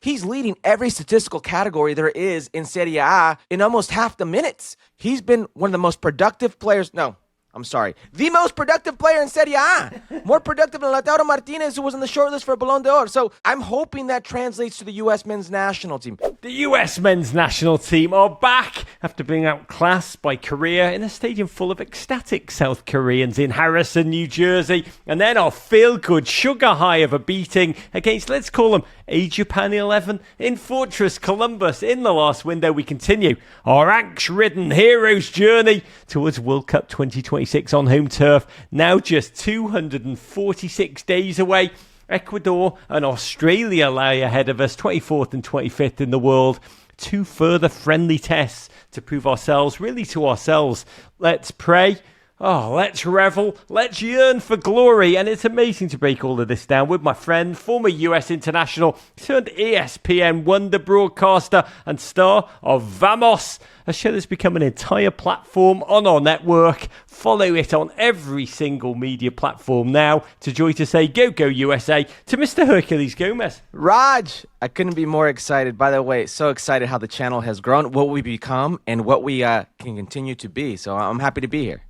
He's leading every statistical category there is in Serie A in almost half the minutes. He's been one of the most productive players. No, I'm sorry. The most productive player in Serie A. More productive than Lautaro Martinez, who was on the shortlist for Ballon d'Or. So I'm hoping that translates to the U.S. men's national team. The US men's national team are back after being outclassed by Korea in a stadium full of ecstatic South Koreans in Harrison, New Jersey. And then our feel-good sugar high of a beating against, let's call them, a Japan 11 in Fortress Columbus. In the last window, we continue our angst-ridden hero's journey towards World Cup 2026 on home turf. Now just 246 days away. Ecuador and Australia lie ahead of us, 24th and 25th in the world. 2 further friendly tests to prove ourselves, really to ourselves. Let's pray. Oh, let's revel, let's yearn for glory. And it's amazing to break all of this down with my friend, former US international, turned ESPN wonder broadcaster and star of Vamos, a show that's become an entire platform on our network. Follow it on every single media platform now. To joy to say, go, go USA, to Mr. Hercules Gómez. Raj, I couldn't be more excited. By the way, so excited how the channel has grown, what we become, and what we can continue to be. So I'm happy to be here.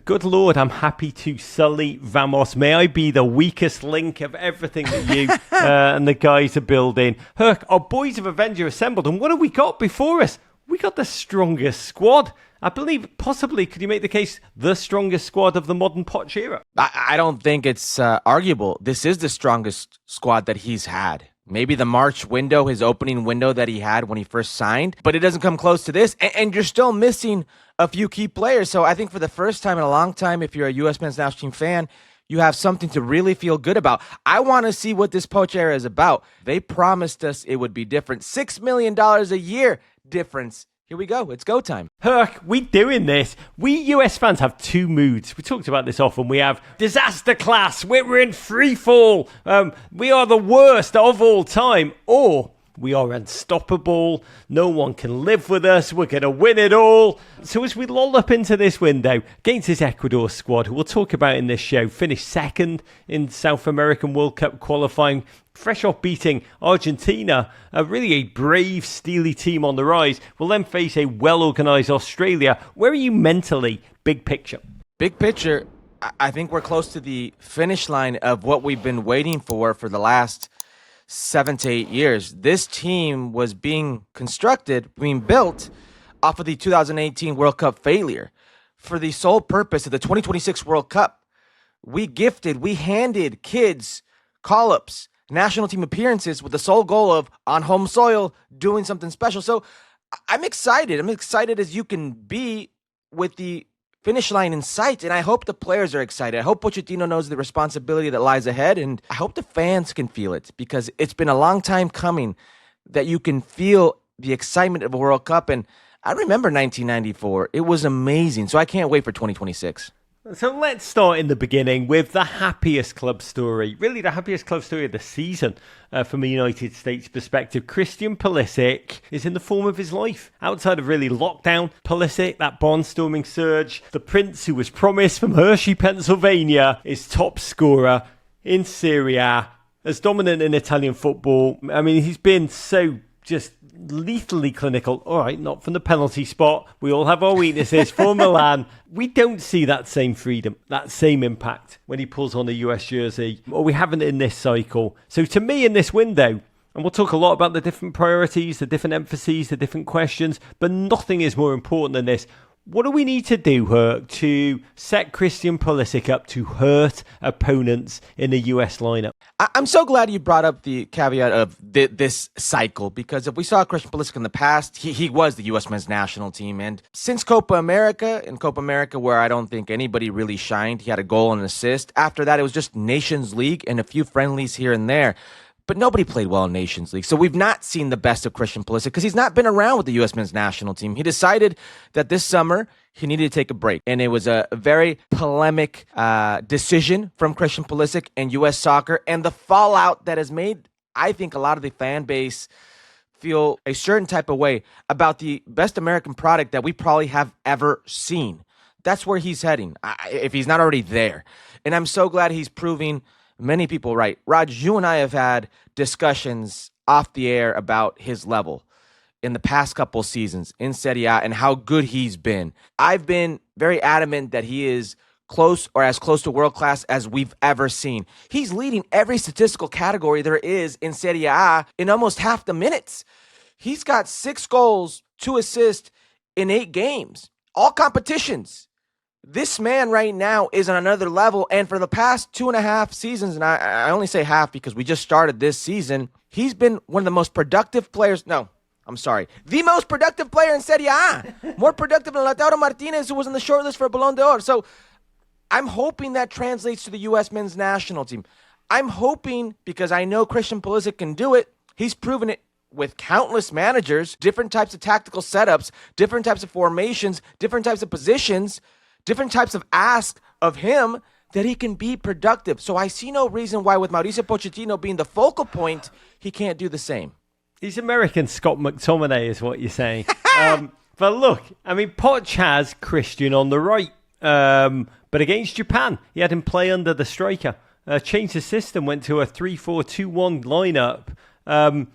Good Lord, I'm happy to sully Vamos. May I be the weakest link of everything that you and the guys are building. Herc, our boys of Avenger assembled, and what have we got before us? We got the strongest squad. I believe, possibly, could you make the case, the strongest squad of the modern Poch era? I don't think it's arguable. This is the strongest squad that he's had. Maybe the March window, his opening window that he had when he first signed, but it doesn't come close to this. And you're still missing a few key players. So I think for the first time in a long time, if you're a U.S. men's national team fan, you have something to really feel good about. I want to see what this Poch era is about. They promised us it would be different. $6 million a year difference. Here we go. It's go time. Herc, we doing this. We US fans have 2 moods. We talked about this often. We have disaster class. We're in free fall. We are the worst of all time. Or we are unstoppable. No one can live with us. We're going to win it all. So as we loll up into this window against this Ecuador squad, who we'll talk about in this show, finished second in South American World Cup qualifying, fresh off beating Argentina, really a brave, steely team on the rise, will then face a well-organised Australia. Where are you mentally, big picture? Big picture, I think we're close to the finish line of what we've been waiting for the last 7 to 8 years. This team was being constructed, being built off of the 2018 World Cup failure. For the sole purpose of the 2026 World Cup, we handed kids call-ups, national team appearances with the sole goal of, on home soil, doing something special. So I'm excited. I'm excited as you can be with the finish line in sight, and I hope the players are excited. I hope Pochettino knows the responsibility that lies ahead, and I hope the fans can feel it, because it's been a long time coming that you can feel the excitement of a World Cup. And I remember 1994. It was amazing. So I can't wait for 2026. So let's start in the beginning with the happiest club story, really the happiest club story of the season from a United States perspective. Christian Pulisic is in the form of his life. Outside of really lockdown, Pulisic, that barnstorming surge, the prince who was promised from Hershey, Pennsylvania, is top scorer in Serie A, as dominant in Italian football. I mean, he's been so just lethally clinical. All right, not from the penalty spot. We all have our weaknesses. For Milan, we don't see that same freedom, that same impact when he pulls on a US jersey, or we haven't in this cycle. So to me, in this window, and we'll talk a lot about the different priorities, the different emphases, the different questions, but nothing is more important than this. What do we need to do, Herc, to set Christian Pulisic up to hurt opponents in the US lineup? I'm so glad you brought up the caveat of this cycle, because if we saw Christian Pulisic in the past, he was the U.S. men's national team. And since Copa America, where I don't think anybody really shined, he had a goal and an assist. After that, it was just Nations League and a few friendlies here and there. But nobody played well in Nations League. So we've not seen the best of Christian Pulisic because he's not been around with the U.S. men's national team. He decided that this summer he needed to take a break. And it was a very polemic decision from Christian Pulisic and U.S. soccer. And the fallout that has made, I think, a lot of the fan base feel a certain type of way about the best American product that we probably have ever seen. That's where he's heading, if he's not already there. And I'm so glad he's proving many people right. Raj, you and I have had discussions off the air about his level in the past couple seasons in Serie A and how good he's been. I've been very adamant that he is close or as close to world class as we've ever seen. He's leading every statistical category there is in Serie A in almost half the minutes. He's got 6 goals, 2 assists in 8 games, all competitions. This man right now is on another level, and for the past 2.5 seasons, and I only say half because we just started this season, he's been one of the most productive players. No, I'm sorry. The most productive player in Serie A. More productive than Lautaro Martinez, who was on the short list for Ballon d'Or. So I'm hoping that translates to the U.S. men's national team. I'm hoping, because I know Christian Pulisic can do it. He's proven it with countless managers, different types of tactical setups, different types of formations, different types of positions, different types of ask of him, that he can be productive. So I see no reason why, with Mauricio Pochettino being the focal point, he can't do the same. He's American Scott McTominay is what you're saying. But look, I mean, Poch has Christian on the right. But against Japan, he had him play under the striker. Changed the system, went to a 3-4-2-1 lineup.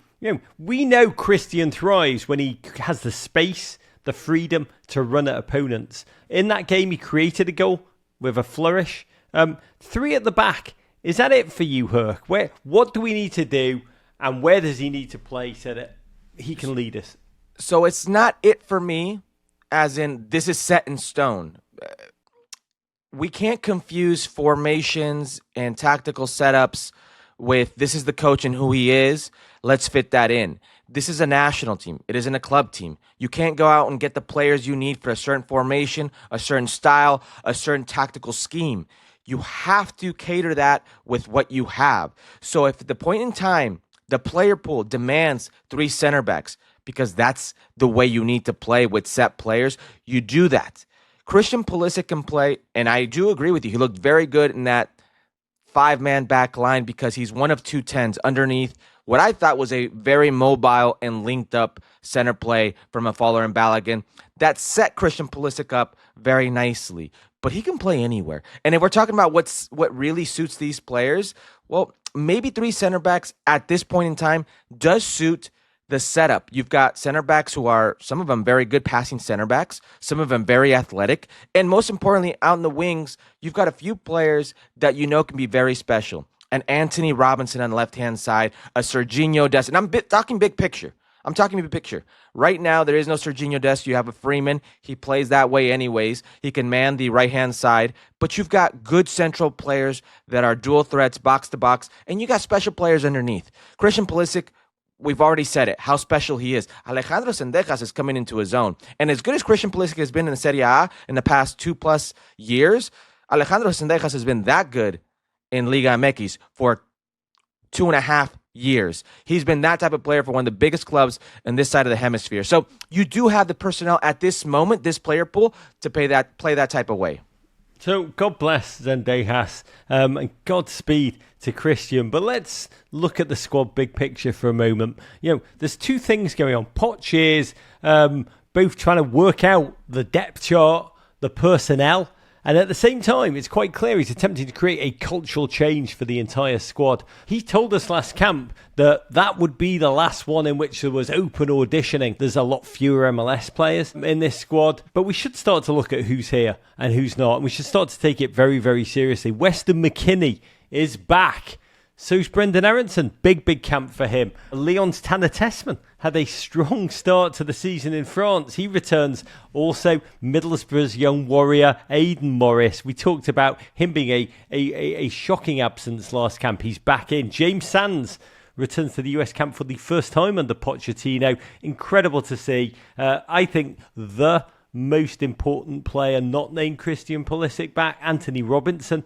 We know Christian thrives when he has the space, the freedom to run at opponents. In that game, he created a goal with a flourish. 3 at the back. Is that it for you, Herc? What do we need to do, and where does he need to play so that he can lead us? So it's not it for me, as in this is set in stone. We can't confuse formations and tactical setups with this is the coach and who he is. Let's fit that in. This is a national team. It isn't a club team. You can't go out and get the players you need for a certain formation, a certain style, a certain tactical scheme. You have to cater that with what you have. So if at the point in time, the player pool demands 3 center backs, because that's the way you need to play with set players, you do that. Christian Pulisic can play, and I do agree with you. He looked very good in that 5-man back line because he's one of 2 10s underneath what I thought was a very mobile and linked up center play from a Fowler and Balogun that set Christian Pulisic up very nicely. But he can play anywhere. And if we're talking about what really suits these players, well, maybe 3 center backs at this point in time does suit the setup. You've got center backs who are, some of them very good passing center backs, some of them very athletic, and most importantly, out in the wings, you've got a few players that you know can be very special. An Anthony Robinson on the left-hand side, a Serginho Dest, and I'm talking big picture. I'm talking big picture. Right now, there is no Serginho Dest. You have a Freeman. He plays that way anyways. He can man the right-hand side. But you've got good central players that are dual threats, box-to-box, and you got special players underneath. Christian Pulisic, we've already said it, how special he is. Alejandro Sendejas is coming into his own. And as good as Christian Pulisic has been in the Serie A in the past 2+ years, Alejandro Sendejas has been that good in Liga MX for 2.5 years. He's been that type of player for one of the biggest clubs in this side of the hemisphere. So you do have the personnel at this moment, this player pool, to play that type of way. So God bless Zendejas and Godspeed to Christian. But let's look at the squad big picture for a moment. There's 2 things going on. Poch is both trying to work out the depth chart, the personnel, and at the same time, it's quite clear he's attempting to create a cultural change for the entire squad. He told us last camp that would be the last one in which there was open auditioning. There's a lot fewer MLS players in this squad, but we should start to look at who's here and who's not. And we should start to take it very, very seriously. Weston McKennie is back. So's Brendan Aronson. Big camp for him. Lyon's Tanner Tessman had a strong start to the season in France. He returns. Also, Middlesbrough's young warrior, Aidan Morris. We talked about him being a shocking absence last camp. He's back in. James Sands returns to the US camp for the first time under Pochettino. Incredible to see. I think the most important player not named Christian Pulisic back, Anthony Robinson.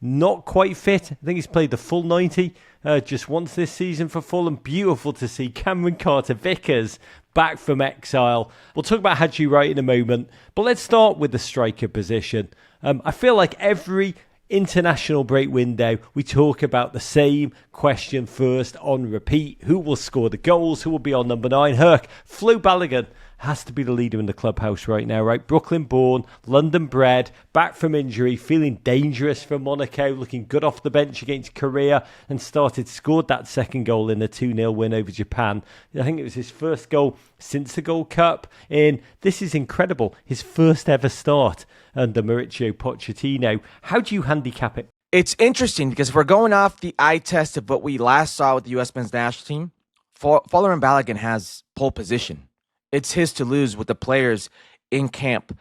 Not quite fit. I think he's played the full 90 just once this season for Fulham. Beautiful to see Cameron Carter-Vickers back from exile. We'll talk about Haji Wright in a moment, but let's start with the striker position. I feel like every international break window, we talk about the same question first on repeat. Who will score the goals? Who will be on number 9? Herc, Flo Balogun has to be the leader in the clubhouse right now, right? Brooklyn born, London bred, back from injury, feeling dangerous for Monaco, looking good off the bench against Korea, and scored that second goal in a 2-0 win over Japan. I think it was his first goal since the Gold Cup. And this is incredible. His first ever start under Mauricio Pochettino. How do you handicap it? It's interesting because if we're going off the eye test of what we last saw with the U.S. men's national team, Folarin Balogun has pole position. It's his to lose with the players in camp.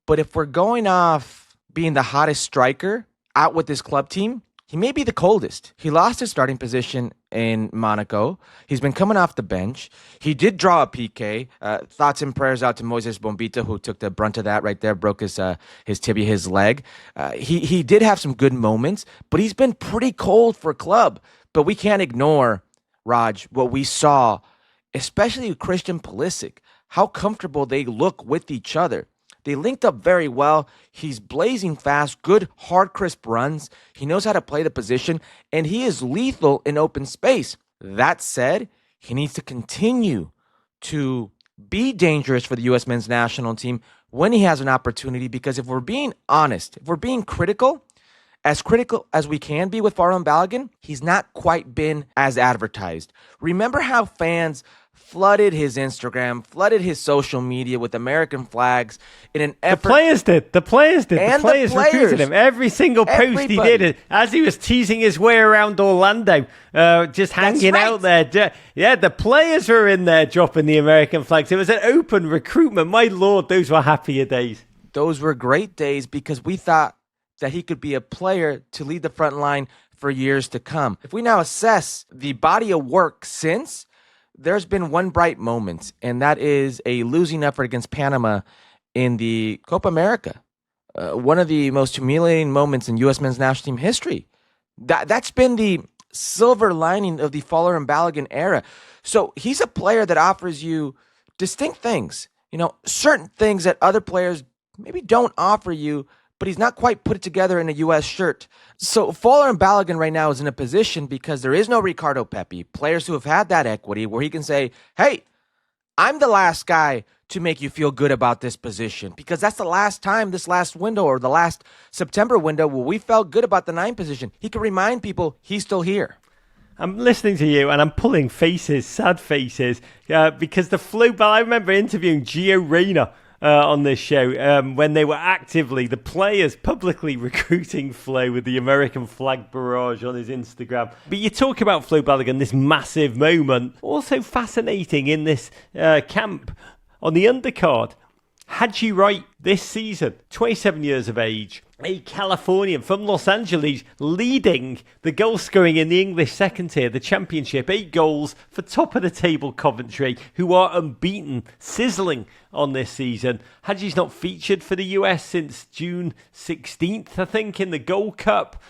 But if we're going off being the hottest striker out with this club team, he may be the coldest. He lost his starting position in Monaco. He's been coming off the bench. He did draw a PK. Thoughts and prayers out to Moises Bombita, who took the brunt of that right there, broke his tibia, his leg. He did have some good moments, but he's been pretty cold for club. But we can't ignore, Raj, what we saw, especially with Christian Pulisic, how comfortable they look with each other. They linked up very well. He's blazing fast, good, hard, crisp runs. He knows how to play the position, and he is lethal in open space. That said, he needs to continue to be dangerous for the U.S. men's national team when he has an opportunity, because if we're being honest, if we're being critical as we can be with Folarin Balogun, he's not quite been as advertised. Remember how fans flooded his Instagram, flooded his social media with American flags in an effort. The players did. The players recruited him. Every single post Everybody. he did, as he was teasing his way around Orlando, just hanging out there. Yeah, the players were in there dropping the American flags. It was an open recruitment. My Lord, those were happier days. Those were great days because we thought that he could be a player to lead the front line for years to come. If we now assess the body of work since, there's been one bright moment, and that is a losing effort against Panama in the Copa America. One of the most humiliating moments in U.S. men's national team history. That's been the silver lining of the Folarin Balogun era. So he's a player that offers you distinct things, certain things that other players maybe don't offer you, but he's not quite put it together in a U.S. shirt. So Folarin Balogun right now is in a position because there is no Ricardo Pepi, players who have had that equity where he can say, hey, I'm the last guy to make you feel good about this position, because that's the last time, this last window or the last September window where we felt good about the 9 position. He can remind people he's still here. I'm listening to you and I'm pulling faces, sad faces, because the flow. I remember interviewing Gio Reyna on this show when they were the players publicly recruiting Flo with the American flag barrage on his Instagram. But you talk about Flo Balogun, this massive moment. Also fascinating in this camp on the undercard, Haji Wright this season, 27 years of age, a Californian from Los Angeles, leading the goal scoring in the English second tier, the championship, 8 goals for top of the table Coventry, who are unbeaten, sizzling on this season. Haji's not featured for the US since June 16th, I think, in the Gold Cup.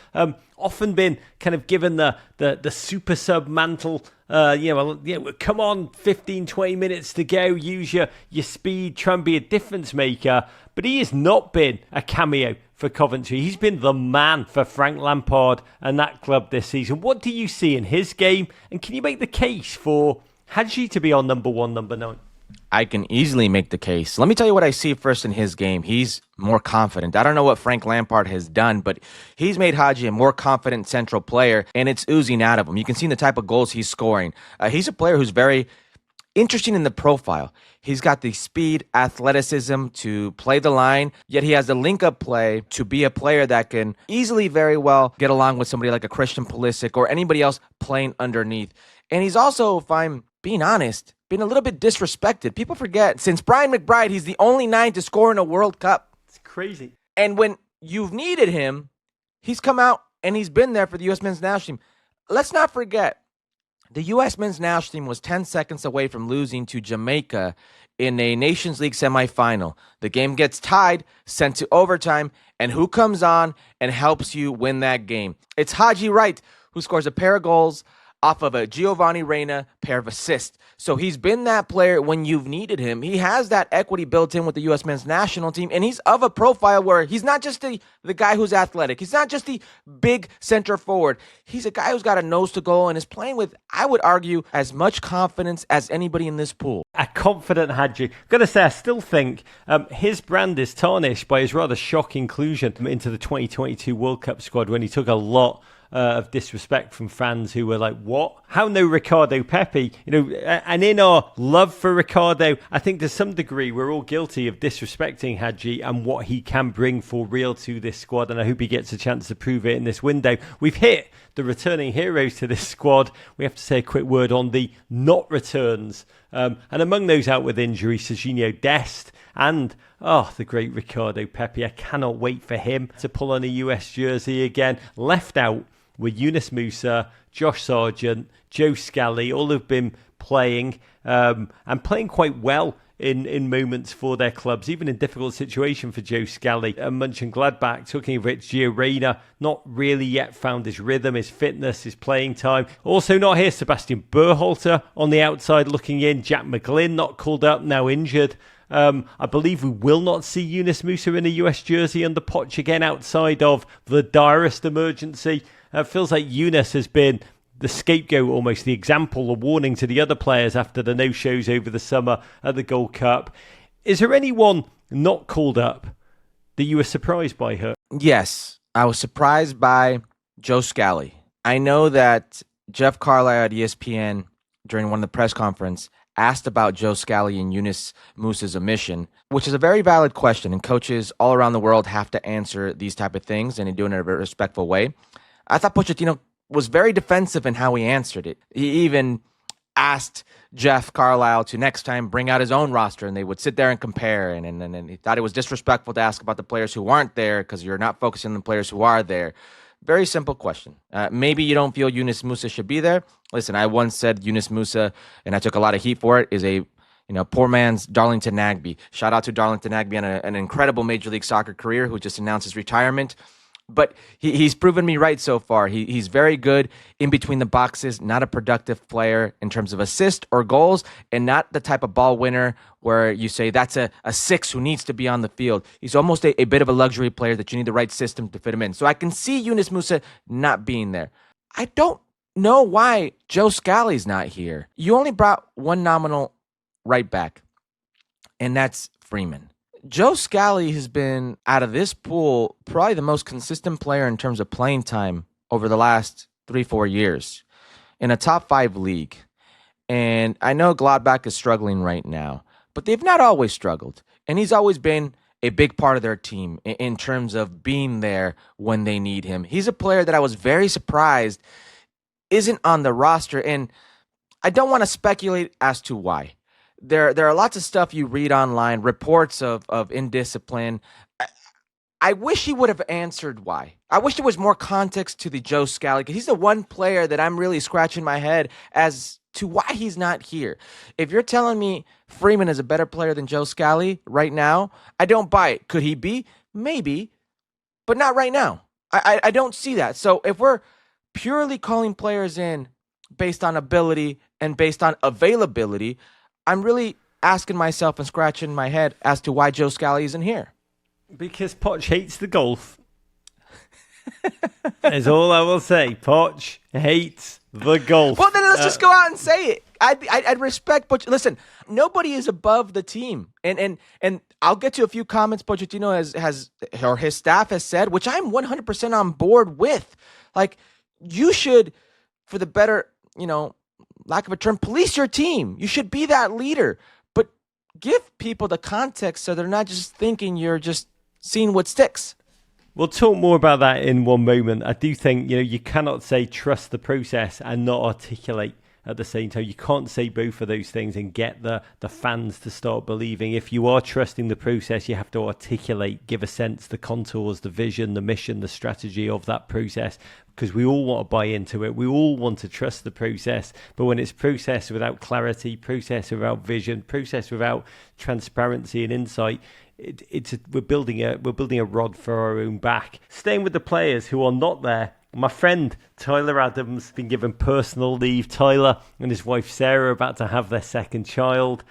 Often been kind of given the super sub mantle. Come on, 15, 20 minutes to go, use your speed, try and be a difference maker. But he has not been a cameo for Coventry. He's been the man for Frank Lampard and that club this season. What do you see in his game? And can you make the case for Haji to be on number 1, number 9? I can easily make the case. Let me tell you what I see first in his game. He's more confident. I don't know what Frank Lampard has done, but he's made Haji a more confident central player, and it's oozing out of him. You can see the type of goals he's scoring. He's a player who's very interesting in the profile. He's got the speed, athleticism to play the line, yet he has the link-up play to be a player that can easily very well get along with somebody like a Christian Pulisic or anybody else playing underneath. And he's also, if I'm being honest, been a little bit disrespected. People forget, since Brian McBride, he's the only 9 to score in a World Cup. It's crazy. And when you've needed him, he's come out and he's been there for the U.S. men's national team. Let's not forget, the U.S. men's national team was 10 seconds away from losing to Jamaica in a Nations League semifinal. The game gets tied, sent to overtime, and who comes on and helps you win that game? It's Haji Wright, who scores a pair of goals off of a Giovanni Reina pair of assists. So he's been that player when you've needed him. He has that equity built in with the U.S. men's national team, and he's of a profile where he's not just the guy who's athletic. He's not just the big center forward. He's a guy who's got a nose to goal and is playing with, I would argue, as much confidence as anybody in this pool. A confident Haji. Got to say, I still think his brand is tarnished by his rather shock inclusion into the 2022 World Cup squad when he took a lot of disrespect from fans who were like, what? How no Ricardo Pepi? And in our love for Ricardo, I think to some degree we're all guilty of disrespecting Haji and what he can bring for real to this squad, and I hope he gets a chance to prove it in this window. We've hit the returning heroes to this squad. We have to say a quick word on the not returns. And among those out with injury, Serginho Dest and the great Ricardo Pepi. I cannot wait for him to pull on a US jersey again. Left out were Yunus Musa, Josh Sargent, Joe Scally. All have been playing and playing quite well in moments for their clubs, even in difficult situation for Joe Scally. And Mönchengladbach, talking of it, Gio Reyna, not really yet found his rhythm, his fitness, his playing time. Also not here, Sebastian Berhalter on the outside looking in. Jack McGlynn not called up, now injured. I believe we will not see Yunus Musa in a US jersey under Poch again outside of the direst emergency. It feels like Yunus has been the scapegoat, almost the example, the warning to the other players after the no-shows over the summer at the Gold Cup. Is there anyone not called up that you were surprised by, Herc? Yes, I was surprised by Joe Scally. I know that Jeff Carlisle at ESPN during one of the press conference asked about Joe Scally and Yunus Musa's omission, which is a very valid question, and coaches all around the world have to answer these type of things and do it in a very respectful way. I thought Pochettino was very defensive in how he answered it. He even asked Jeff Carlisle to next time bring out his own roster, and they would sit there and compare, and he thought it was disrespectful to ask about the players who aren't there because you're not focusing on the players who are there. Very simple question. Maybe you don't feel Yunus Musa should be there. Listen, I once said Yunus Musa, and I took a lot of heat for it, is a poor man's Darlington Nagbe. Shout out to Darlington Nagbe on an incredible Major League Soccer career who just announced his retirement. But he's proven me right so far. He's very good in between the boxes, not a productive player in terms of assist or goals, and not the type of ball winner where you say that's a six who needs to be on the field. He's almost a bit of a luxury player that you need the right system to fit him in. So I can see Yunus Musa not being there. I don't know why Joe Scally's not here. You only brought one nominal right back, and that's Freeman. Joe Scally has been, out of this pool, probably the most consistent player in terms of playing time over the last 3-4 years in a top 5 league. And I know Gladbach is struggling right now, but they've not always struggled. And he's always been a big part of their team in terms of being there when they need him. He's a player that I was very surprised isn't on the roster. And I don't want to speculate as to why. There are lots of stuff you read online, reports of indiscipline. I wish he would have answered why. I wish there was more context to the Joe Scally, because he's the one player that I'm really scratching my head as to why he's not here. If you're telling me Freeman is a better player than Joe Scally right now, I don't buy it. Could he be? Maybe, but not right now. I don't see that. So if we're purely calling players in based on ability and based on availability, I'm really asking myself and scratching my head as to why Joe Scally isn't here. Because Poch hates the golf. Is all I will say. Poch hates the golf. Well, then let's just go out and say it. I'd respect Poch. Listen, nobody is above the team, and I'll get to a few comments Pochettino has or his staff has said, which I'm 100% on board with. Like, you should, for the better, lack of a term, police your team. You should be that leader, but give people the context so they're not just thinking you're just seeing what sticks. We'll talk more about that in one moment. I do think, you cannot say trust the process and not articulate at the same time. You can't say both of those things and get the fans to start believing. If you are trusting the process, you have to articulate, give a sense, the contours, the vision, the mission, the strategy of that process, because we all want to buy into it. We all want to trust the process. But when it's process without clarity, process without vision, process without transparency and insight, we're building a rod for our own back. Staying with the players who are not there, My friend Tyler Adams been given personal leave. Tyler and his wife Sarah are about to have their second child.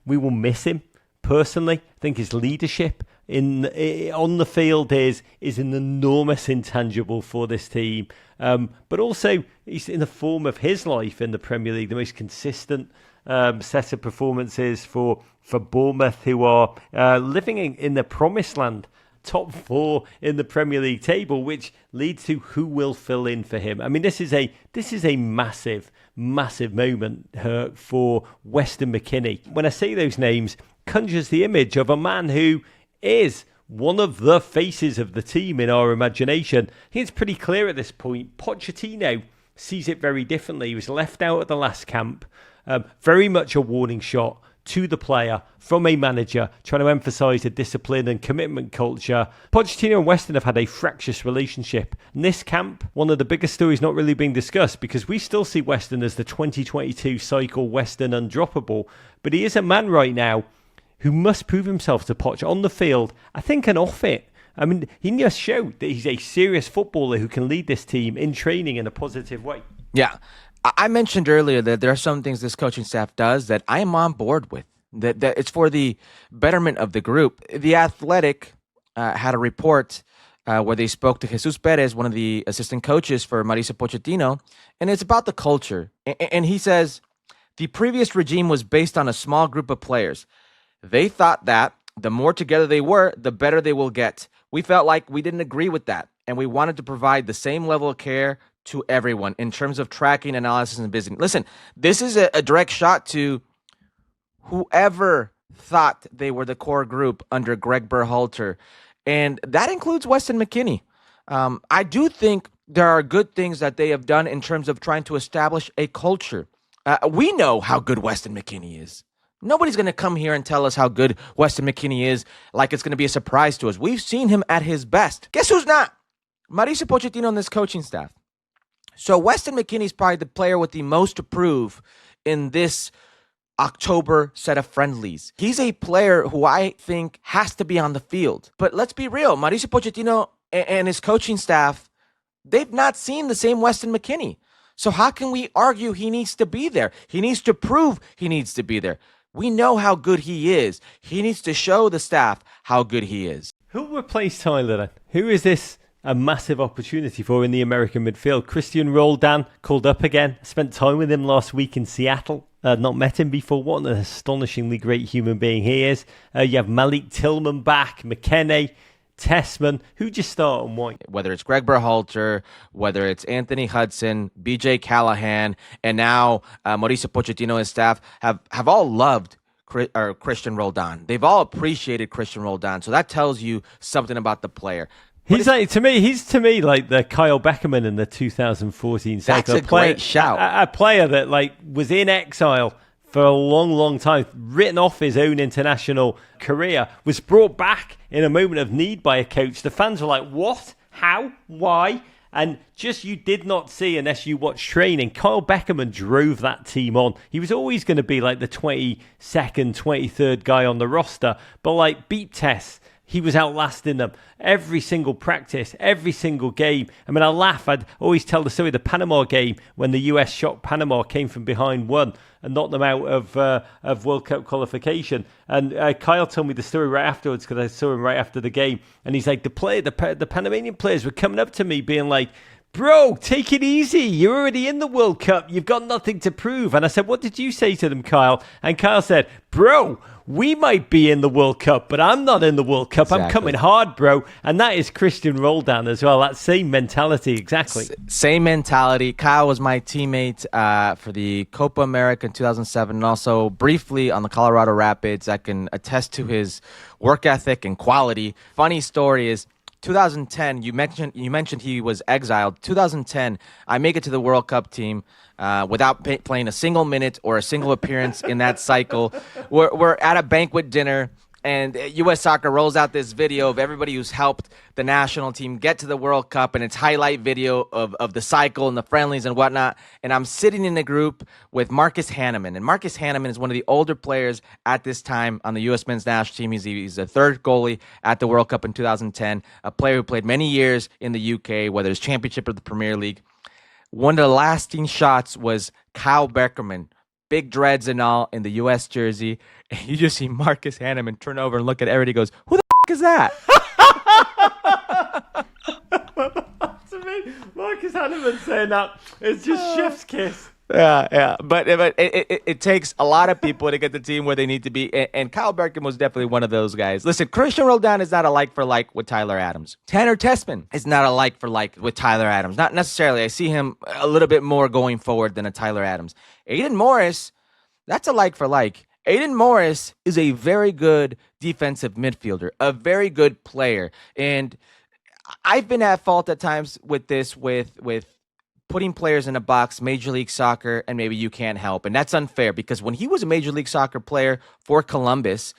We will miss him personally. I think his leadership on the field is an enormous intangible for this team. But also, he's in the form of his life in the Premier League, the most consistent set of performances for Bournemouth, who are living in the promised land. Top 4 in the Premier League table, which leads to who will fill in for him. I mean, this is a massive moment for Weston McKennie. When I say those names, conjures the image of a man who is one of the faces of the team in our imagination. I think it's pretty clear at this point. Pochettino sees it very differently. He was left out at the last camp. Very much a warning shot to the player from a manager, trying to emphasise a discipline and commitment culture. Pochettino and Weston have had a fractious relationship. In this camp, one of the biggest stories not really being discussed, because we still see Weston as the 2022 cycle Weston undroppable, but he is a man right now who must prove himself to Poch on the field, I think, and off it. I mean, he just showed that he's a serious footballer who can lead this team in training in a positive way. Yeah. I mentioned earlier that there are some things this coaching staff does that I am on board with, that it's for the betterment of the group. The Athletic had a report where they spoke to Jesus Perez, one of the assistant coaches for Mauricio Pochettino, and it's about the culture. And he says, the previous regime was based on a small group of players. They thought that the more together they were, the better they will get. We felt like we didn't agree with that, and we wanted to provide the same level of care to everyone in terms of tracking, analysis, and visiting. Listen, this is a direct shot to whoever thought they were the core group under Greg Berhalter, and that includes Weston McKennie. I do think there are good things that they have done in terms of trying to establish a culture. We know how good Weston McKennie is. Nobody's going to come here and tell us how good Weston McKennie is like it's going to be a surprise to us. We've seen him at his best. Guess who's not? Mauricio Pochettino and this coaching staff. So Weston McKennie is probably the player with the most to prove in this October set of friendlies. He's a player who I think has to be on the field. But let's be real. Mauricio Pochettino and his coaching staff, they've not seen the same Weston McKennie. So how can we argue he needs to be there? He needs to prove he needs to be there. We know how good he is. He needs to show the staff how good he is. Who'll replace Tyler then? Who is this a massive opportunity for in the American midfield? Christian Roldan called up again. Spent time with him last week in Seattle. Not met him before. What an astonishingly great human being he is. You have Malik Tillman back, McKennie, Tessman. Who just start and why? Whether it's Greg Berhalter, whether it's Anthony Hudson, BJ Callahan, and now Mauricio Pochettino and staff have all loved Christian Roldan. They've all appreciated Christian Roldan. So that tells you something about the player. He's to me like the Kyle Beckerman in the 2014 cycle. That's a great shout. A player that was in exile for a long time, written off his own international career, was brought back in a moment of need by a coach. The fans were like, what? How? Why? And just you did not see, unless you watched training, Kyle Beckerman drove that team on. He was always going to be like the 22nd, 23rd guy on the roster, but beat tests. He was outlasting them every single practice, every single game. I mean, I laugh. I'd always tell the story of the Panama game when the US shocked Panama, came from behind, won, and knocked them out of World Cup qualification. And Kyle told me the story right afterwards, because I saw him right after the game. And he's like, the Panamanian players were coming up to me being like, bro, take it easy. You're already in the World Cup. You've got nothing to prove. And I said, what did you say to them, Kyle? And Kyle said, bro, we might be in the World Cup, but I'm not in the World Cup. Exactly. I'm coming hard, bro. And that is Christian Roldan as well. That same mentality, exactly. Same mentality. Kyle was my teammate for the Copa America in 2007, and also briefly on the Colorado Rapids. I can attest to his work ethic and quality. Funny story is, 2010, you mentioned he was exiled. 2010, I make it to the World Cup team without playing a single minute or a single appearance in that cycle. We're at a banquet dinner. And U.S. Soccer rolls out this video of everybody who's helped the national team get to the World Cup, and it's highlight video of the cycle and the friendlies and whatnot. And I'm sitting in a group with Marcus Hanneman. And Marcus Hanneman is one of the older players at this time on the U.S. men's national team. He's the third goalie at the World Cup in 2010, a player who played many years in the U.K., whether it's Championship or the Premier League. One of the lasting shots was Kyle Beckerman, big dreads and all, in the U.S. jersey. And you just see Marcus Hanneman turn over and look at everybody. He goes, "Who the is that?" Marcus Hanneman saying that. It's just chef's kiss. Yeah. But it takes a lot of people to get the team where they need to be. And Kyle Beckerman was definitely one of those guys. Listen, Christian Roldan is not a like for like with Tyler Adams. Tanner Tessman is not a like for like with Tyler Adams. Not necessarily. I see him a little bit more going forward than a Tyler Adams. Aiden Morris, that's a like for like. Aiden Morris is a very good defensive midfielder, a very good player. And I've been at fault at times with this, with putting players in a box, Major League Soccer, and maybe you can't help. And that's unfair because when he was a Major League Soccer player for Columbus,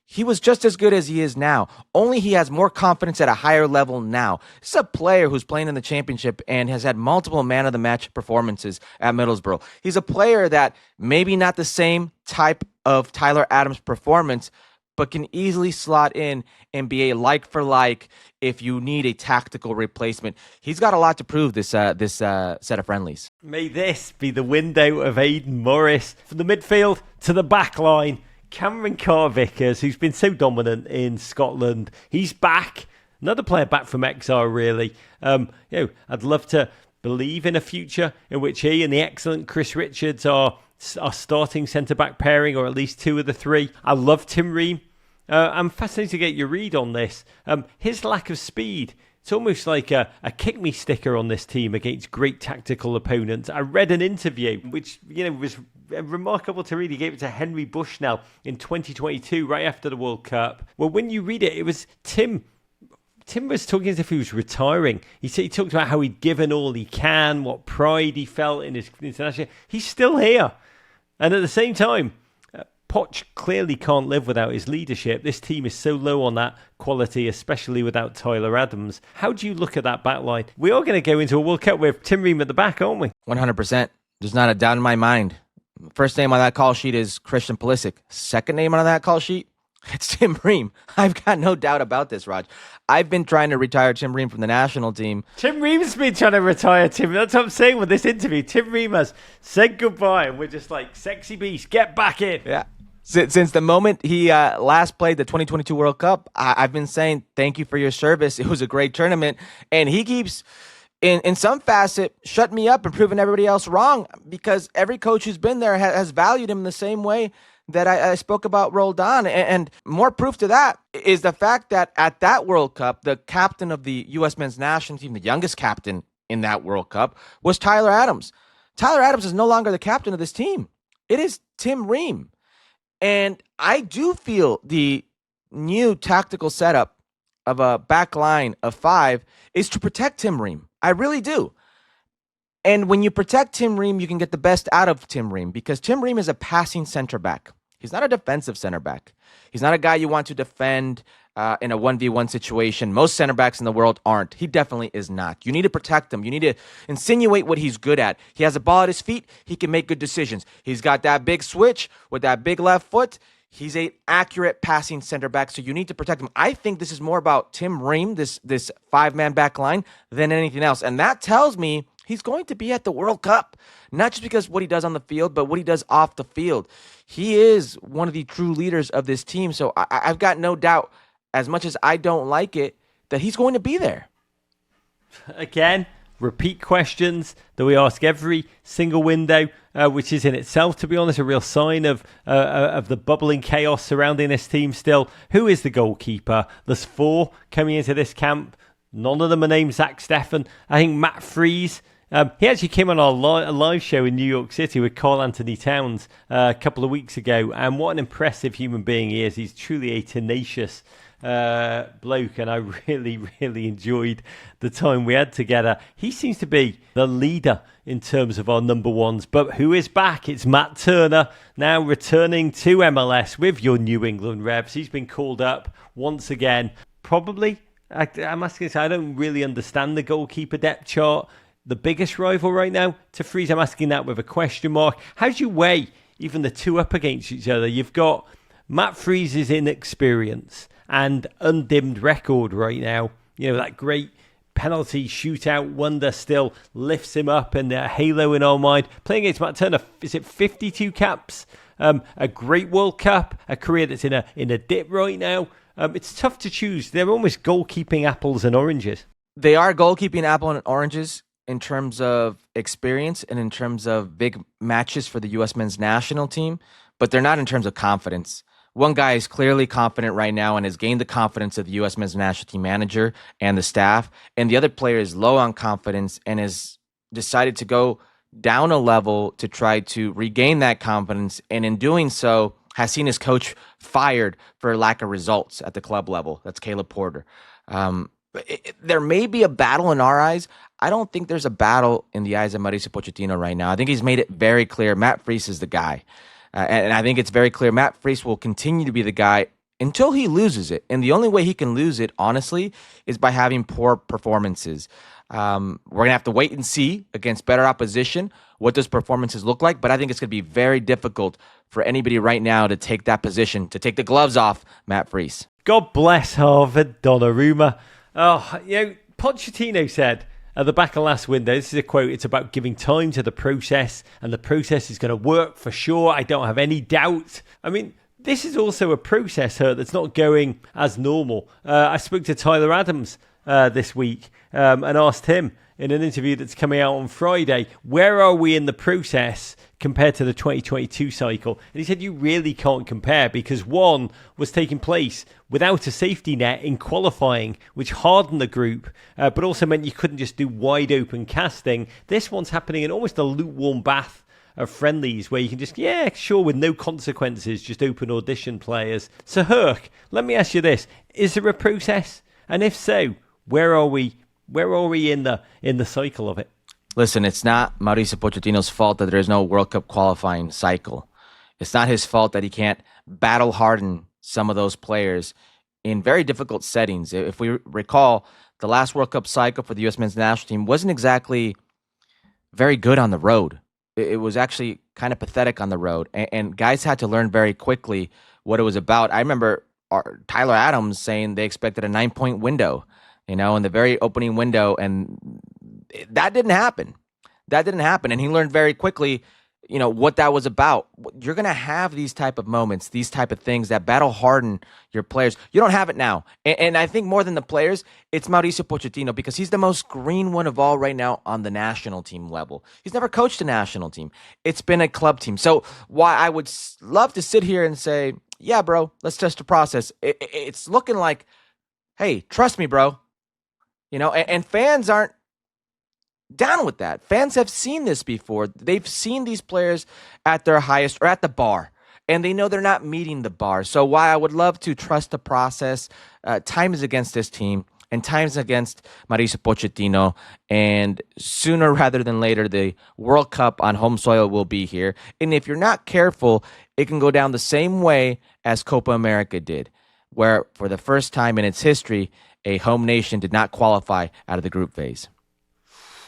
he was just as good as he is now. Only he has more confidence at a higher level now. This is a player who's playing in the championship and has had multiple man-of-the-match performances at Middlesbrough. He's a player that maybe not the same type of Tyler Adams performance, but can easily slot in and be a like-for-like if you need a tactical replacement. He's got a lot to prove this set of friendlies. May this be the window of Aiden Morris. From the midfield to the back line, Cameron Carr-Vickers, who's been so dominant in Scotland, he's back. Another player back from XR, really. I'd love to believe in a future in which he and the excellent Chris Richards are starting centre-back pairing, or at least two of the three. I love Tim Ream. I'm fascinated to get your read on this. His lack of speed, it's almost like a kick-me sticker on this team against great tactical opponents. I read an interview which was remarkable to read. He gave it to Henry Bushnell in 2022, right after the World Cup. Well, when you read it, it was Tim was talking as if he was retiring. He talked about how he'd given all he can, what pride he felt in his international. He's still here. And at the same time, Poch clearly can't live without his leadership. This team is so low on that quality, especially without Tyler Adams. How do you look at that back line? We are going to go into a World Cup with Tim Ream at the back, aren't we? 100%. There's not a doubt in my mind. First name on that call sheet is Christian Pulisic. Second name on that call sheet, it's Tim Ream. I've got no doubt about this, Rog. I've been trying to retire Tim Ream from the national team. Tim Ream's been trying to retire Tim. That's what I'm saying with this interview. Tim Ream has said goodbye, and we're just like, sexy beast, get back in. Yeah. Since the moment he last played the 2022 World Cup, I've been saying thank you for your service. It was a great tournament. And he keeps, in some facet, shutting me up and proving everybody else wrong, because every coach who's been there has valued him the same way that I spoke about Roldan. And more proof to that is the fact that at that World Cup, the captain of the U.S. men's national team, the youngest captain in that World Cup, was Tyler Adams. Tyler Adams is no longer the captain of this team. It is Tim Ream. And I do feel the new tactical setup of a back line of 5 is to protect Tim Ream. I really do. And when you protect Tim Ream, you can get the best out of Tim Ream, because Tim Ream is a passing center back. He's not a defensive center back. He's not a guy you want to defend in a 1v1 situation. Most center backs in the world aren't. He definitely is not. You need to protect him. You need to insinuate what he's good at. He has a ball at his feet. He can make good decisions. He's got that big switch with that big left foot. He's an accurate passing center back, so you need to protect him. I think this is more about Tim Ream, this 5-man back line, than anything else. And that tells me he's going to be at the World Cup, not just because what he does on the field, but what he does off the field. He is one of the true leaders of this team, so I've got no doubt, as much as I don't like it, that he's going to be there. Again, repeat questions that we ask every single window, which is in itself, to be honest, a real sign of the bubbling chaos surrounding this team still. Who is the goalkeeper? There's 4 coming into this camp. None of them are named Zach Steffen. I think Matt Freese He actually came on our live show in New York City with Carl Anthony Towns a couple of weeks ago, and what an impressive human being he is. He's truly a tenacious bloke, and I really, really enjoyed the time we had together. He seems to be the leader in terms of our number ones, but who is back? It's Matt Turner, now returning to MLS with your New England Rebs. He's been called up once again. Probably, I'm asking this, I don't really understand the goalkeeper depth chart. The biggest rival right now to Freese, I'm asking that with a question mark. How do you weigh even the two up against each other? You've got Matt Freese's inexperience and undimmed record right now. You know, that great penalty shootout wonder still lifts him up and a halo in our mind. Playing against Matt Turner, is it 52 caps? A great World Cup, a career that's in a dip right now. It's tough to choose. They're almost goalkeeping apples and oranges. They are goalkeeping apple and oranges in terms of experience and in terms of big matches for the U.S. men's national team, but they're not in terms of confidence. One guy is clearly confident right now and has gained the confidence of the U.S. men's national team manager and the staff, and the other player is low on confidence and has decided to go down a level to try to regain that confidence, and in doing so has seen his coach fired for lack of results at the club level. That's Caleb Porter. There may be a battle in our eyes. I don't think there's a battle in the eyes of Mauricio Pochettino right now. I think he's made it very clear Matt Freese is the guy. And I think it's very clear Matt Freese will continue to be the guy until he loses it. And the only way he can lose it, honestly, is by having poor performances. We're going to have to wait and see against better opposition what those performances look like. But I think it's going to be very difficult for anybody right now to take that position, to take the gloves off Matt Freese. God bless Harvard Donnarumma. Oh, you know, Pochettino said at the back of last window, this is a quote, it's about giving time to the process, and the process is going to work for sure. I don't have any doubt. I mean, this is also a process here that's not going as normal. I spoke to Tyler Adams this week and asked him in an interview that's coming out on Friday, where are we in the process compared to the 2022 cycle? And he said you really can't compare because one was taking place without a safety net in qualifying, which hardened the group, but also meant you couldn't just do wide open casting. This one's happening in almost a lukewarm bath of friendlies where you can just, yeah, sure, with no consequences, just open audition players. So Herc, let me ask you this. Is there a process? And if so, where are we? Where are we in the cycle of it? Listen, it's not Mauricio Pochettino's fault that there's no World Cup qualifying cycle. It's not his fault that he can't battle harden some of those players in very difficult settings. If we recall, the last World Cup cycle for the U.S. men's national team wasn't exactly very good on the road. It was actually kind of pathetic on the road. And guys had to learn very quickly what it was about. I remember Tyler Adams saying they expected a 9-point window, in the very opening window, and that didn't happen. And he learned very quickly, what that was about. You're going to have these type of moments, these type of things that battle harden your players. You don't have it now. And I think more than the players, it's Mauricio Pochettino because he's the most green one of all right now on the national team level. He's never coached a national team. It's been a club team. So while I would love to sit here and say, yeah, bro, let's test the process. It's looking like, hey, trust me, bro. And fans aren't down with that. Fans have seen this before. They've seen these players at their highest or at the bar, and they know they're not meeting the bar. So while I would love to trust the process, time is against this team, and time is against Mauricio Pochettino, and sooner rather than later, the World Cup on home soil will be here. And if you're not careful, it can go down the same way as Copa America did, where for the first time in its history, a home nation did not qualify out of the group phase.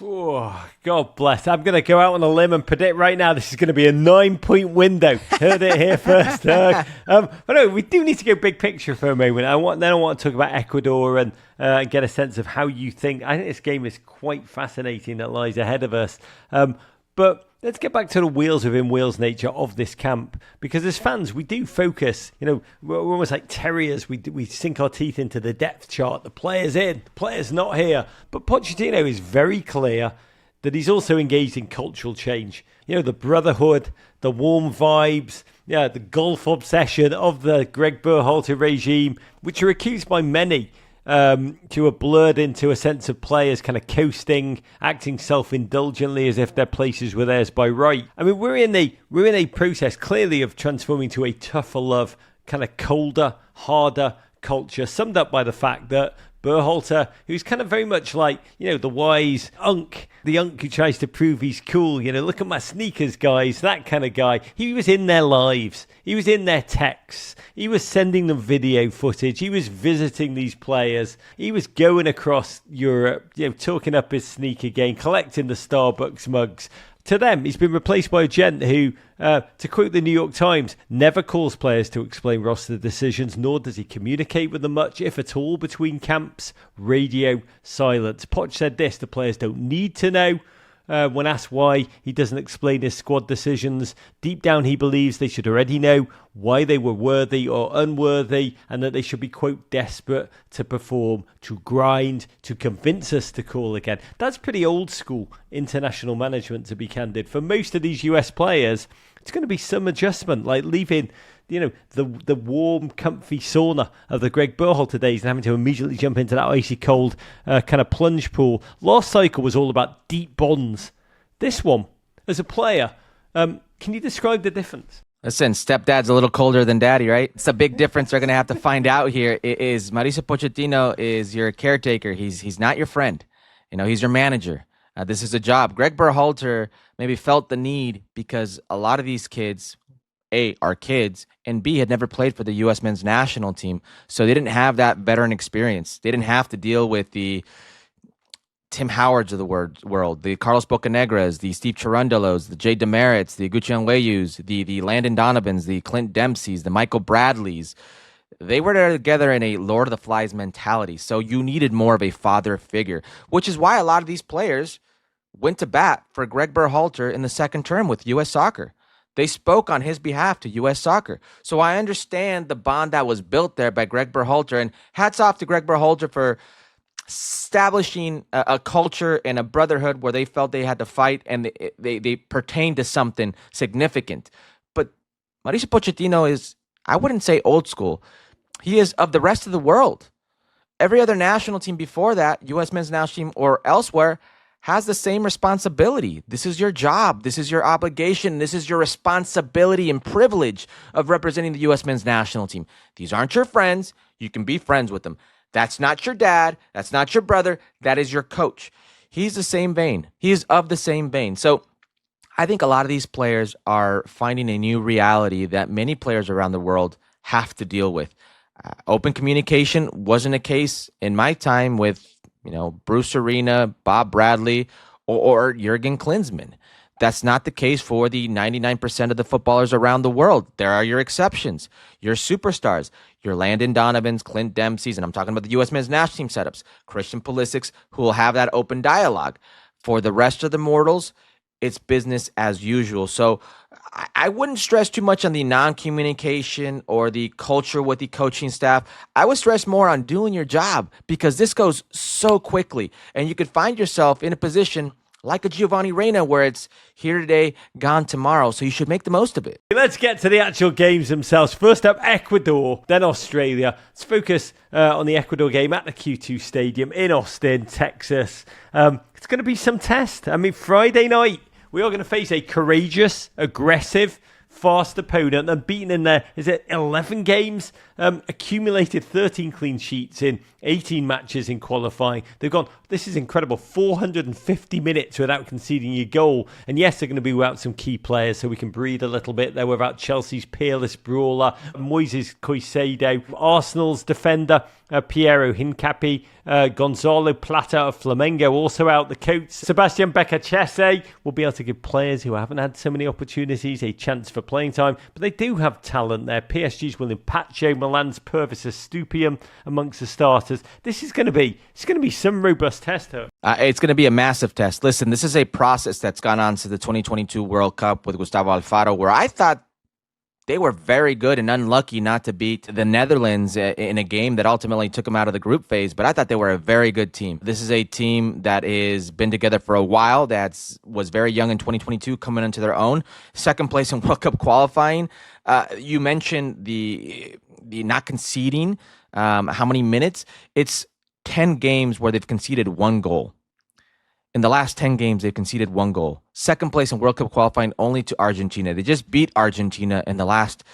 Oh, God bless. I'm going to go out on a limb and predict right now this is going to be a 9-point window. Heard it here first. But no, we do need to go big picture for a moment. I want to talk about Ecuador and get a sense of how you think. I think this game is quite fascinating that lies ahead of us. But let's get back to the wheels within wheels nature of this camp, because as fans, we do focus, we're almost like terriers. We sink our teeth into the depth chart. The player's in, the player's not here. But Pochettino is very clear that he's also engaged in cultural change. The brotherhood, the warm vibes, the golf obsession of the Greg Berhalter regime, which are accused by many to a blurred into a sense of players kind of coasting, acting self-indulgently as if their places were theirs by right. I mean, we're in a process clearly of transforming to a tougher love, kind of colder, harder culture, summed up by the fact that Berhalter, who's kind of very much like, the wise the unk who tries to prove he's cool, look at my sneakers, guys, that kind of guy. He was in their lives. He was in their texts. He was sending them video footage. He was visiting these players. He was going across Europe, talking up his sneaker game, collecting the Starbucks mugs. To them, he's been replaced by a gent who, to quote the New York Times, never calls players to explain roster decisions, nor does he communicate with them much, if at all, between camps. Radio silence. Poch said this: the players don't need to know. When asked why he doesn't explain his squad decisions, deep down he believes they should already know why they were worthy or unworthy, and that they should be, quote, desperate to perform, to grind, to convince us to call again. That's pretty old school international management, to be candid. For most of these US players, it's going to be some adjustment, like leaving the warm, comfy sauna of the Greg Berhalter days and having to immediately jump into that icy cold kind of plunge pool. Last cycle was all about deep bonds. This one, as a player, can you describe the difference? Listen, stepdad's a little colder than daddy, right? It's a big difference they're going to have to find out here. Is Mauricio Pochettino is your caretaker. He's not your friend. He's your manager. This is a job. Greg Berhalter maybe felt the need because a lot of these kids, A, are kids, and B, had never played for the U.S. men's national team. So they didn't have that veteran experience. They didn't have to deal with the Tim Howards of the world, the Carlos Bocanegras, the Steve Cherundolo's, the Jay Demerits, the Gucci Onweyus, the Landon Donovans, the Clint Dempseys, the Michael Bradleys. They were there together in a Lord of the Flies mentality. So you needed more of a father figure, which is why a lot of these players went to bat for Greg Berhalter in the second term with U.S. Soccer. They spoke on his behalf to U.S. Soccer. So I understand the bond that was built there by Greg Berhalter, and hats off to Greg Berhalter for establishing a culture and a brotherhood where they felt they had to fight and they pertained to something significant. But Mauricio Pochettino is, I wouldn't say old school. He is of the rest of the world. Every other national team before that, U.S. men's national team or elsewhere, has the same responsibility. This is your job. This is your obligation. This is your responsibility and privilege of representing the U.S. men's national team. These aren't your friends. You can be friends with them. That's not your dad. That's not your brother. That is your coach. He's the same vein. He is of the same vein. So I think a lot of these players are finding a new reality that many players around the world have to deal with. Open communication wasn't a case in my time with Bruce Arena, Bob Bradley, or Jurgen Klinsmann. That's not the case for the 99% of the footballers around the world. There are your exceptions, your superstars, your Landon Donovans, Clint Dempseys, and I'm talking about the U.S. men's national team setups, Christian Pulisic, who will have that open dialogue. For the rest of the mortals, it's business as usual. So I wouldn't stress too much on the non-communication or the culture with the coaching staff. I would stress more on doing your job because this goes so quickly. And you could find yourself in a position like a Giovanni Reyna where it's here today, gone tomorrow. So you should make the most of it. Let's get to the actual games themselves. First up, Ecuador, then Australia. Let's focus on the Ecuador game at the Q2 Stadium in Austin, Texas. It's going to be some test. I mean, Friday night, we are going to face a courageous, aggressive, fast opponent and beaten in their, 11 games? Accumulated 13 clean sheets in 18 matches in qualifying. They've gone, this is incredible, 450 minutes without conceding a goal. And yes, they're going to be without some key players, so we can breathe a little bit. They're without Chelsea's peerless brawler, Moises Caicedo, Arsenal's defender, Piero Hincapié, Gonzalo Plata of Flamengo also out. The coach, Sebastian Becachese, will be able to give players who haven't had so many opportunities a chance for playing time. But they do have talent there. PSG's William Pacho, Milan's Purvis Estupiñán amongst the starters. This is going to be some robust test. It's going to be a massive test. Listen, this is a process that's gone on to the 2022 World Cup with Gustavo Alfaro, where I thought they were very good and unlucky not to beat the Netherlands in a game that ultimately took them out of the group phase. But I thought they were a very good team. This is a team that has been together for a while, that was very young in 2022, coming into their own. Second place in World Cup qualifying. You mentioned the not conceding, how many minutes. It's 10 games where they've conceded 1 goal. In the last 10 games, they've conceded 1 goal. Second place in World Cup qualifying only to Argentina. They just beat Argentina in the last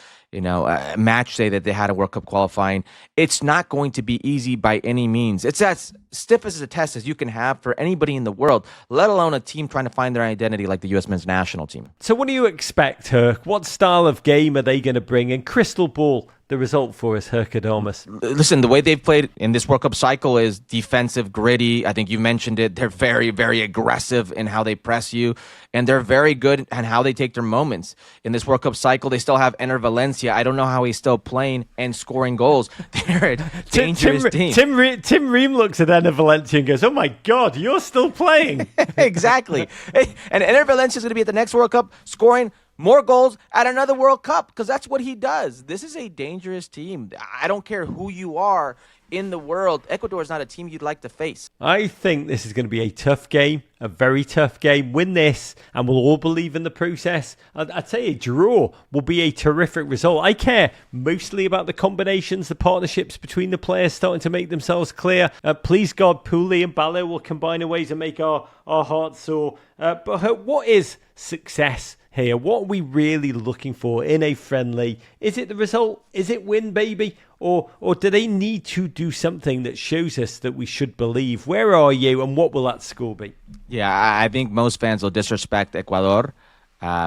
match day that they had a World Cup qualifying. It's not going to be easy by any means. It's as stiff as a test as you can have for anybody in the world, let alone a team trying to find their identity like the U.S. men's national team. So what do you expect, Herc? What style of game are they going to bring in? Crystal ball the result for us, Herc Gómez. Listen, the way they've played in this World Cup cycle is defensive, gritty. I think you mentioned it. They're very, very aggressive in how they press you, and they're very good at how they take their moments. In this World Cup cycle, they still have Ener Valencia. I don't know how he's still playing and scoring goals. They're a dangerous team. Tim Ream looks at Ener Valencia and goes, "Oh my God, you're still playing." Exactly. And Ener Valencia is going to be at the next World Cup scoring more goals at another World Cup because that's what he does. This is a dangerous team. I don't care who you are in the world. Ecuador is not a team you'd like to face. I think this is going to be a tough game, a very tough game. Win this and we'll all believe in the process. I'd say a draw will be a terrific result. I care mostly about the combinations, the partnerships between the players starting to make themselves clear. Please God, Puli and Balo will combine in ways and make our hearts sore. But what is success here? What are we really looking for in a friendly? Is it the result? Is it win, baby? Or do they need to do something that shows us that we should believe? Where are you and what will that score be? Yeah, I think most fans will disrespect Ecuador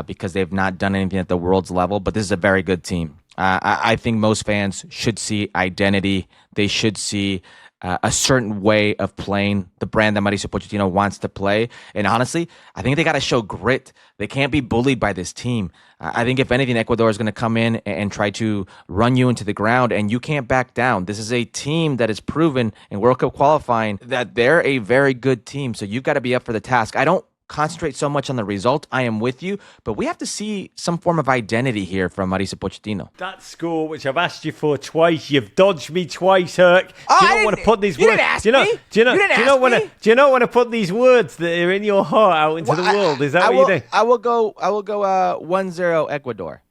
because they've not done anything at the world's level, but this is a very good team. I think most fans should see identity. They should see a certain way of playing, the brand that Mauricio Pochettino wants to play. And honestly, I think they got to show grit. They can't be bullied by this team. I think if anything, Ecuador is going to come in and try to run you into the ground, and you can't back down. This is a team that has proven in World Cup qualifying that they're a very good team. So you've got to be up for the task. I don't concentrate so much on the result. I am with you, but we have to see some form of identity here from Mauricio Pochettino. That score, which I've asked you for twice, you've dodged me twice, Herc. Oh, do you not want to put these words? You didn't ask me. Do you not want to put these words that are in your heart out into the world? Is that what you do? I will go 1-0 Ecuador.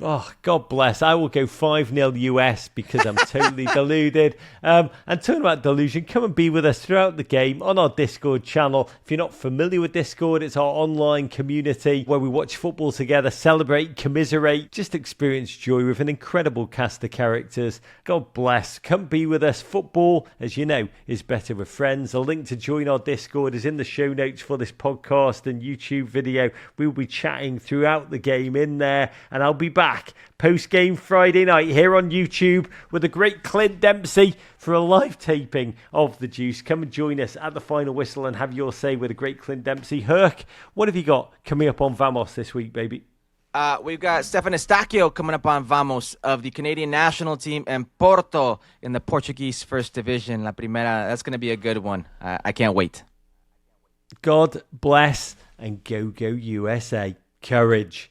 Oh, God bless. I will go 5-0 US because I'm totally deluded. And talking about delusion, come and be with us throughout the game on our Discord channel. If you're not familiar with Discord, it's our online community where we watch football together, celebrate, commiserate, just experience joy with an incredible cast of characters. God bless. Come be with us. Football, as you know, is better with friends. A link to join our Discord is in the show notes for this podcast and YouTube video. We will be chatting throughout the game in there, and I'll be back post-game Friday night here on YouTube with the great Clint Dempsey for a live taping of The Juice. Come and join us at the final whistle and have your say with the great Clint Dempsey. Herc, what have you got coming up on Vamos this week, baby? We've got Stefan Estacio coming up on Vamos of the Canadian national team and Porto in the Portuguese First Division, La Primera. That's going to be a good one. I can't wait. God bless and go USA. Courage.